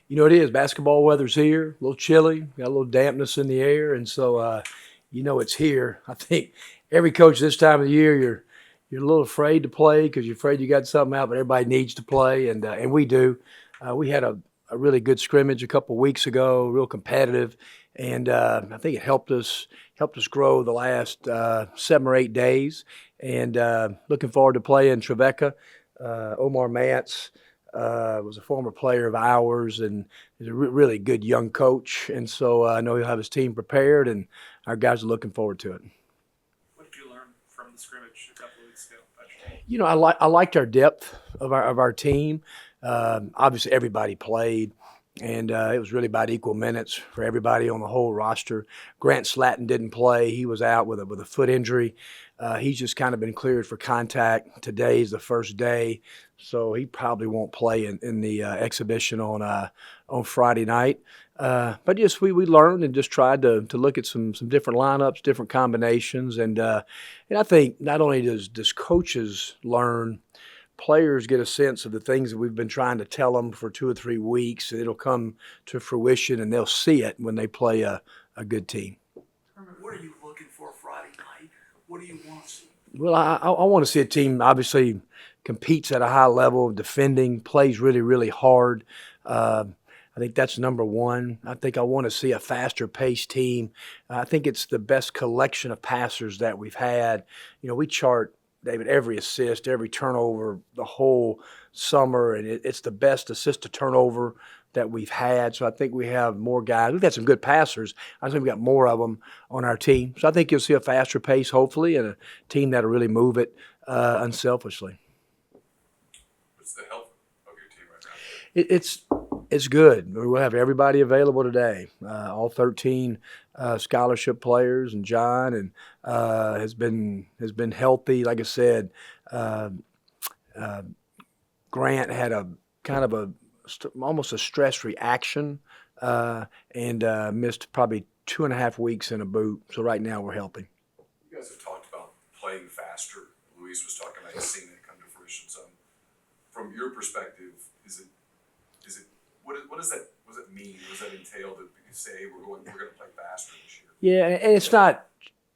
You know, it is. Basketball weather's here, a little chilly, got a little dampness in the air, and so you know it's here. I think every coach this time of the year, you're a little afraid to play because you're afraid you got something out, but everybody needs to play, and we do. We had a really good scrimmage a couple weeks ago, real competitive, and I think it helped us grow the last 7 or 8 days, and looking forward to playing Trevecca. Omar Mance was a former player of ours and is a really good young coach. And so I know he'll have his team prepared, and our guys are looking forward to it. What did you learn from the scrimmage a couple of weeks ago? You know, I liked our depth of our team. Obviously, everybody played, and it was really about equal minutes for everybody on the whole roster. Grant Slatton didn't play; he was out with a foot injury. He's just kind of been cleared for contact. Today's the first day, so he probably won't play in the exhibition on Friday night. But just we learned and just tried to look at some different lineups, different combinations, and I think not only does coaches learn, players get a sense of the things that we've been trying to tell them for 2 or 3 weeks, and it'll come to fruition, and they'll see it when they play a good team. Kermit, what are you looking for Friday night? What do you want to see? Well, I want to see a team obviously competes at a high level, defending, plays really, really hard. I think that's number one. I think I want to see a faster paced team. I think it's the best collection of passers that we've had. You know, we chart, David, every assist, every turnover, the whole summer, and it's the best assist to turnover that we've had. So I think we have more guys. We've had some good passers. I think we got more of them on our team. So I think you'll see a faster pace, hopefully, and a team that'll really move it unselfishly. What's the health of your team right now? It's good. We'll have everybody available today. All 13 scholarship players, and John and has been healthy. Like I said, uh, uh, Grant had a kind of almost a stress reaction and missed probably 2.5 weeks in a boot. So right now we're helping. You guys have talked about playing faster. Luis was talking about he's seen it come to fruition some. From your perspective, is it what does that mean? What does that entail to say hey, we're going to play faster this year? Yeah, and it's not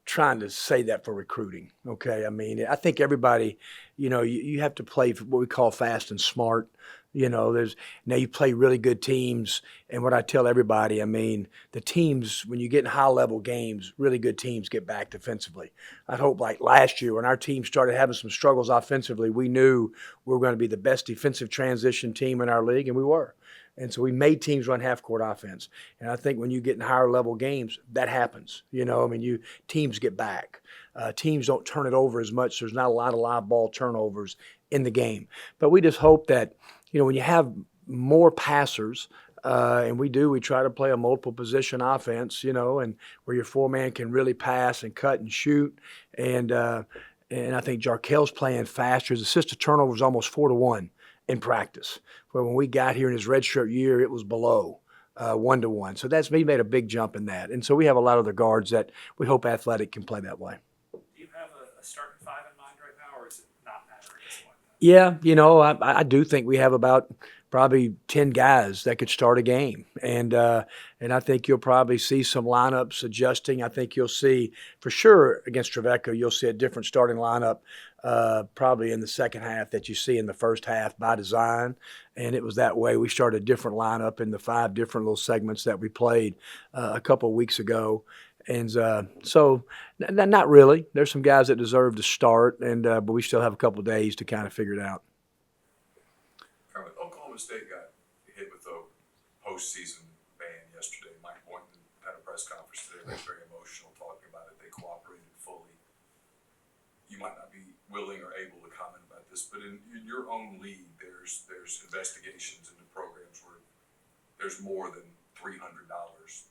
trying to say that for recruiting. Okay, I mean, I think everybody, you have to play what we call fast and smart. There's now you play really good teams, and what I tell everybody, I mean, the teams when you get in high level games, really good teams get back defensively. I hope like last year when our team started having some struggles offensively, we knew we were going to be the best defensive transition team in our league, and we were. And so we made teams run half court offense. And I think when you get in higher level games, that happens. I mean, teams get back. Teams don't turn it over as much. There's not a lot of live ball turnovers in the game. But we just hope that, when you have more passers, and we try to play a multiple position offense, and where your four-man can really pass and cut and shoot. And I think Jarkel's playing faster. His assist to turnover is almost 4-to-1 in practice. Where when we got here in his redshirt year, it was below 1-to-1. So he made a big jump in that. And so we have a lot of the guards that we hope Athletic can play that way. Do you have a starting five in mind right now, or is it not matter at this point? Yeah, I do think we have about probably 10 guys that could start a game. And I think you'll probably see some lineups adjusting. I think you'll see, for sure, against Trevecca, you'll see a different starting lineup probably in the second half that you see in the first half by design. And it was that way. We started a different lineup in the 5 different little segments that we played a couple of weeks ago. And so not really. There's some guys that deserve to start, but we still have a couple of days to kind of figure it out. Oklahoma State got hit with a postseason ban yesterday. Mike Boynton had a press conference today. He was very emotional talking about it. They cooperated fully. You might not be willing or able to comment about this, but in your own league, there's investigations into programs where there's more than $300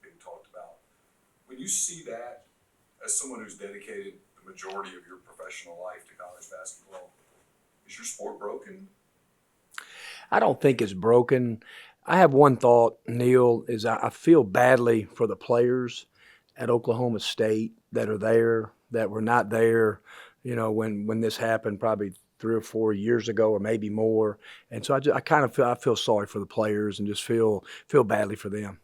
being talked about. When you see that, as someone who's dedicated the majority of your professional life to college basketball, is your sport broken? I don't think it's broken. I have one thought, Neil, is I feel badly for the players at Oklahoma State that are there, that were not there, when this happened probably 3 or 4 years ago, or maybe more. And so I feel sorry for the players and just feel badly for them.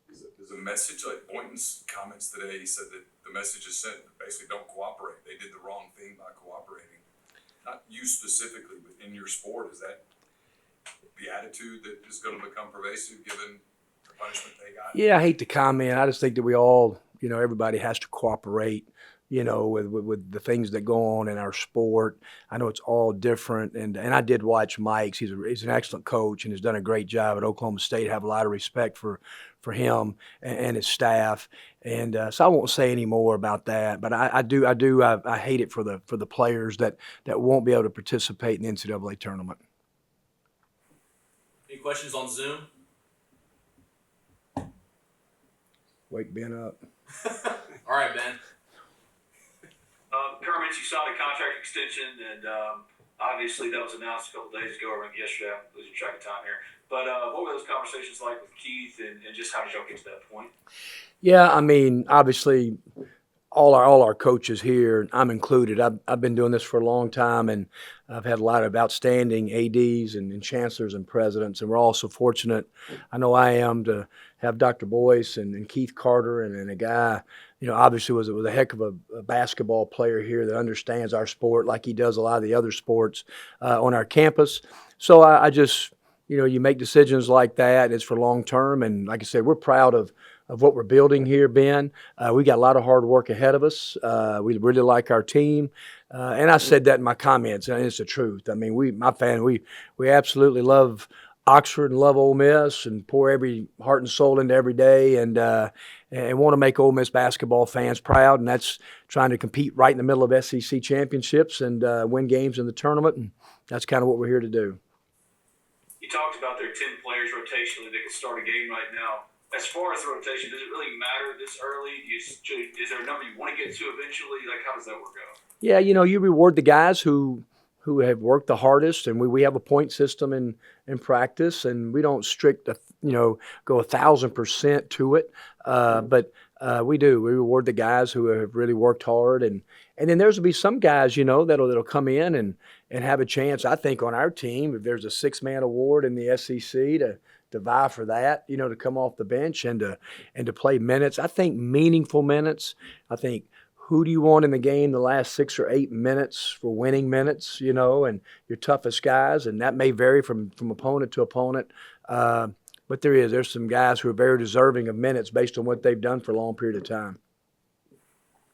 There's a message, like Boynton's comments today, he said that the message is sent, basically don't cooperate. They did the wrong thing by cooperating. Not you specifically, but in your sport, is that the attitude that is going to become pervasive given the punishment they got? Yeah, I hate to comment. I just think that we all, everybody has to cooperate, with the things that go on in our sport. I know it's all different, and I did watch Mike's. He's an excellent coach and has done a great job at Oklahoma State. I have a lot of respect for him and his staff, and so I won't say any more about that. But I hate it for the players that won't be able to participate in the NCAA tournament. Any questions on Zoom? Wake Ben up. All right, Ben. Kermit, you saw the contract extension, and obviously that was announced a couple days ago, or maybe yesterday. I'm losing track of time here. But what were those conversations like with Keith, and just how did y'all get to that point? Yeah, I mean, obviously, all our coaches here, I'm included. I've been doing this for a long time, and I've had a lot of outstanding ADs and chancellors and presidents, and we're all so fortunate. I know I am to have Dr. Boyce and Keith Carter and a guy, obviously was a heck of a basketball player here that understands our sport like he does a lot of the other sports on our campus. So I just, you make decisions like that. It's for long term, and like I said, we're proud of what we're building here, Ben. We got a lot of hard work ahead of us. We really like our team. And I said that in my comments, and it's the truth. I mean, we absolutely love Oxford and love Ole Miss and pour every heart and soul into every day and want to make Ole Miss basketball fans proud. And that's trying to compete right in the middle of SEC championships and win games in the tournament. And that's kind of what we're here to do. You talked about their 10 players rotationally that could start a game right now. As far as the rotation, does it really matter this early? Is there a number you want to get to eventually? Like, how does that work out? Yeah, you reward the guys who have worked the hardest, and we have a point system in practice, and we don't go 1,000% to it, but we do. We reward the guys who have really worked hard, and then there's will be some guys that'll come in and have a chance. I think on our team, if there's a 6-man award in the SEC to vie for that, to come off the bench and to play minutes. I think meaningful minutes. I think who do you want in the game the last 6 or 8 minutes for winning minutes, and your toughest guys, and that may vary from opponent to opponent. But there's some guys who are very deserving of minutes based on what they've done for a long period of time.